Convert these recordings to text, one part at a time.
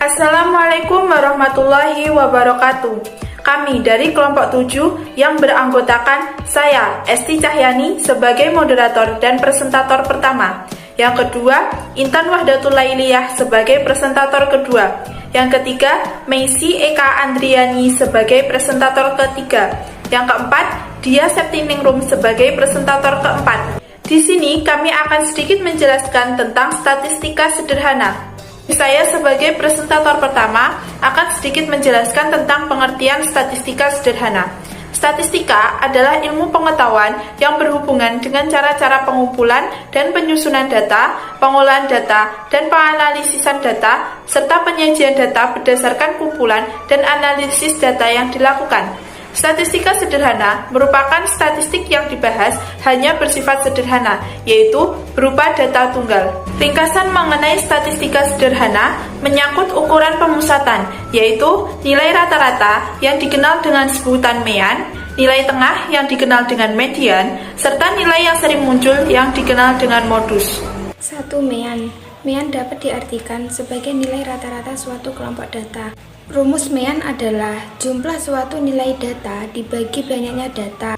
Assalamualaikum warahmatullahi wabarakatuh. Kami dari kelompok 7 yang beranggotakan saya, Esti Cahyani, sebagai moderator dan presentator pertama. Yang kedua, Intan Wahdatul Lailiyah sebagai presentator kedua. Yang ketiga, Meisi Eka Andriani sebagai presentator ketiga. Yang keempat, Dia Septiningrum sebagai presentator keempat. Di sini kami akan sedikit menjelaskan tentang statistika sederhana. Saya sebagai presentator pertama akan sedikit menjelaskan tentang pengertian statistika sederhana. Statistika adalah ilmu pengetahuan yang berhubungan dengan cara-cara pengumpulan dan penyusunan data, pengolahan data, dan penganalisisan data, serta penyajian data berdasarkan kumpulan dan analisis data yang dilakukan. Statistika sederhana merupakan statistik yang dibahas hanya bersifat sederhana, yaitu berupa data tunggal. Ringkasan mengenai statistika sederhana menyangkut ukuran pemusatan, yaitu nilai rata-rata yang dikenal dengan sebutan mean, nilai tengah yang dikenal dengan median, serta nilai yang sering muncul yang dikenal dengan modus. 1. Mean. Mean dapat diartikan sebagai nilai rata-rata suatu kelompok data. Rumus mean adalah jumlah suatu nilai data dibagi banyaknya data.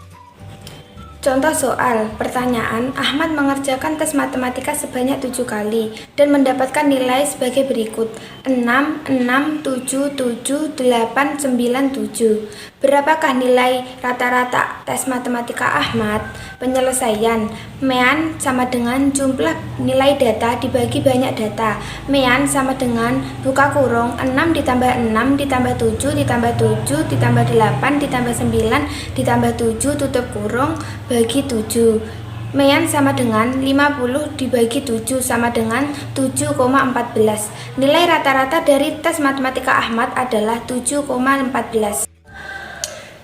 Contoh soal, pertanyaan, Ahmad mengerjakan tes matematika sebanyak 7 kali dan mendapatkan nilai sebagai berikut: 6, 6, 7, 7, 8, 9, 7. Berapakah nilai rata-rata tes matematika Ahmad? Penyelesaian, mean sama dengan jumlah nilai data dibagi banyak data. Mean sama dengan buka kurung 6 ditambah 6 ditambah 7 ditambah 7 ditambah 8 ditambah 9 ditambah 7 tutup kurung bagi 7. Mean sama dengan 50 dibagi 7 sama dengan 7,14. Nilai rata-rata dari tes matematika Ahmad adalah 7,14.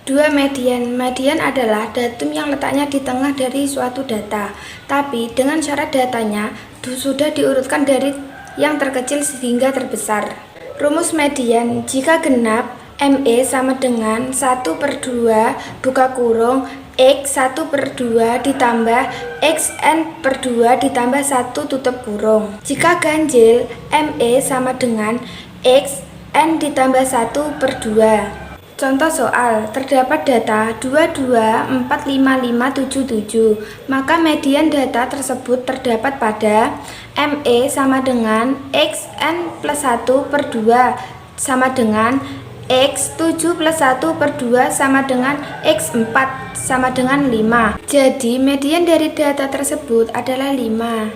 2. Median. Median adalah datum yang letaknya di tengah dari suatu data, tapi dengan syarat datanya sudah diurutkan dari yang terkecil hingga terbesar. Rumus median, jika genap ME sama dengan 1/2 buka kurung X 1/2 ditambah XN/2 ditambah 1 tutup kurung. Jika ganjil ME sama dengan XN ditambah 1/2. Contoh soal, terdapat data 224557, maka median data tersebut terdapat pada ME sama dengan XN plus 1/2 sama dengan X7 plus 1/2 sama dengan X4 sama dengan 5. Jadi median dari data tersebut adalah 5.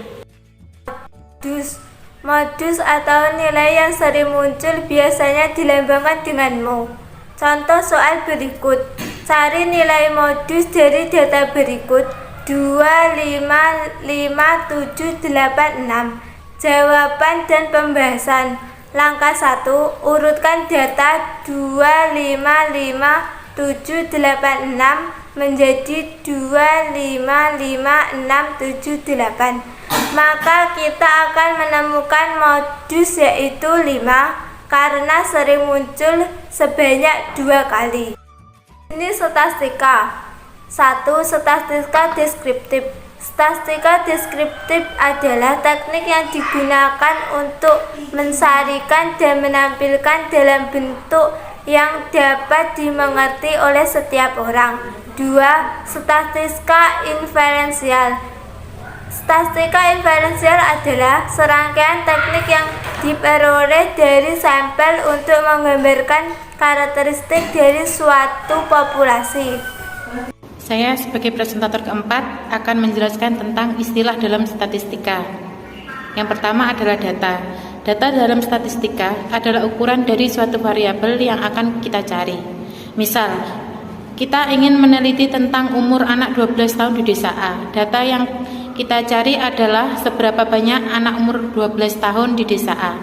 Modus atau nilai yang sering muncul biasanya dilambangkan dengan mu. Contoh soal berikut, cari nilai modus dari data berikut 2555786. Jawaban dan pembahasan. Langkah 1, urutkan data 2555786 menjadi 2555678. Maka kita akan menemukan modus yaitu 5 karena sering muncul sebanyak 2 kali. Ini statistika. 1. Statistika deskriptif. Statistika deskriptif adalah teknik yang digunakan untuk mensarikan dan menampilkan dalam bentuk yang dapat dimengerti oleh setiap orang. 2. Statistika inferensial. Statistika inferensial adalah serangkaian teknik yang diperoleh dari sampel untuk menggambarkan karakteristik dari suatu populasi. Saya sebagai presentator keempat akan menjelaskan tentang istilah dalam statistika. Yang pertama adalah data. Data dalam statistika adalah ukuran dari suatu variabel yang akan kita cari. Misal, kita ingin meneliti tentang umur anak 12 tahun di desa A. Data yang kita cari adalah seberapa banyak anak umur 12 tahun di desa A.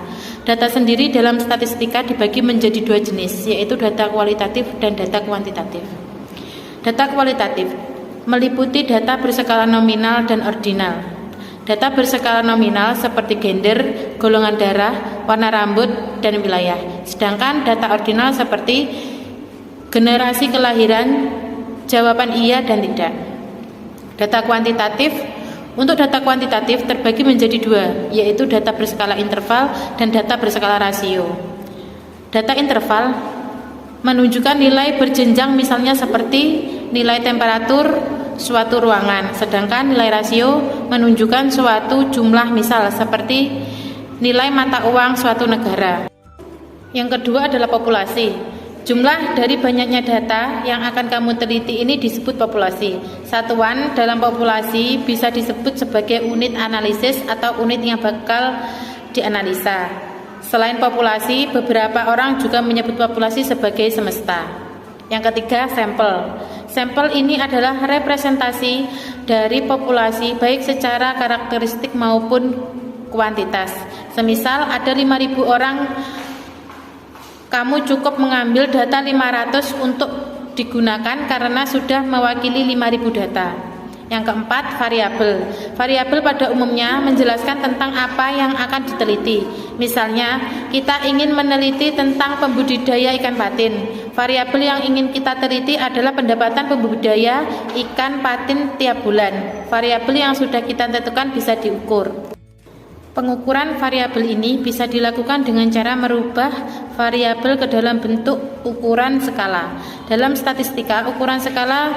Data sendiri dalam statistika dibagi menjadi 2 jenis, yaitu data kualitatif dan data kuantitatif. Data kualitatif meliputi data berskala nominal dan ordinal. Data berskala nominal seperti gender, golongan darah, warna rambut, dan wilayah. Sedangkan data ordinal seperti generasi kelahiran, jawaban iya dan tidak. Data kuantitatif Untuk data kuantitatif terbagi menjadi dua, yaitu data berskala interval dan data berskala rasio. Data interval menunjukkan nilai berjenjang, misalnya seperti nilai temperatur suatu ruangan, sedangkan nilai rasio menunjukkan suatu jumlah, misal seperti nilai mata uang suatu negara. Yang kedua adalah populasi. Jumlah dari banyaknya data yang akan kamu teliti ini disebut populasi. Satuan dalam populasi bisa disebut sebagai unit analisis atau unit yang bakal dianalisa. Selain populasi, beberapa orang juga menyebut populasi sebagai semesta. Yang ketiga, sampel. Sampel ini adalah representasi dari populasi baik secara karakteristik maupun kuantitas. Semisal ada 5.000 orang, kamu cukup mengambil data 500 untuk digunakan karena sudah mewakili 5.000 data. Yang keempat, variabel. Variabel pada umumnya menjelaskan tentang apa yang akan diteliti. Misalnya, kita ingin meneliti tentang pembudidaya ikan patin. Variabel yang ingin kita teliti adalah pendapatan pembudidaya ikan patin tiap bulan. Variabel yang sudah kita tentukan bisa diukur. Pengukuran variabel ini bisa dilakukan dengan cara merubah variabel ke dalam bentuk ukuran skala. Dalam statistika, ukuran skala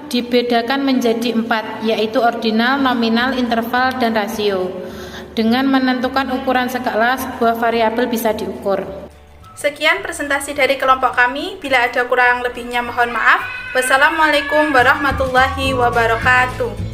dibedakan menjadi 4, yaitu ordinal, nominal, interval, dan rasio. Dengan menentukan ukuran skala, sebuah variabel bisa diukur. Sekian presentasi dari kelompok kami. Bila ada kurang lebihnya mohon maaf. Wassalamualaikum warahmatullahi wabarakatuh.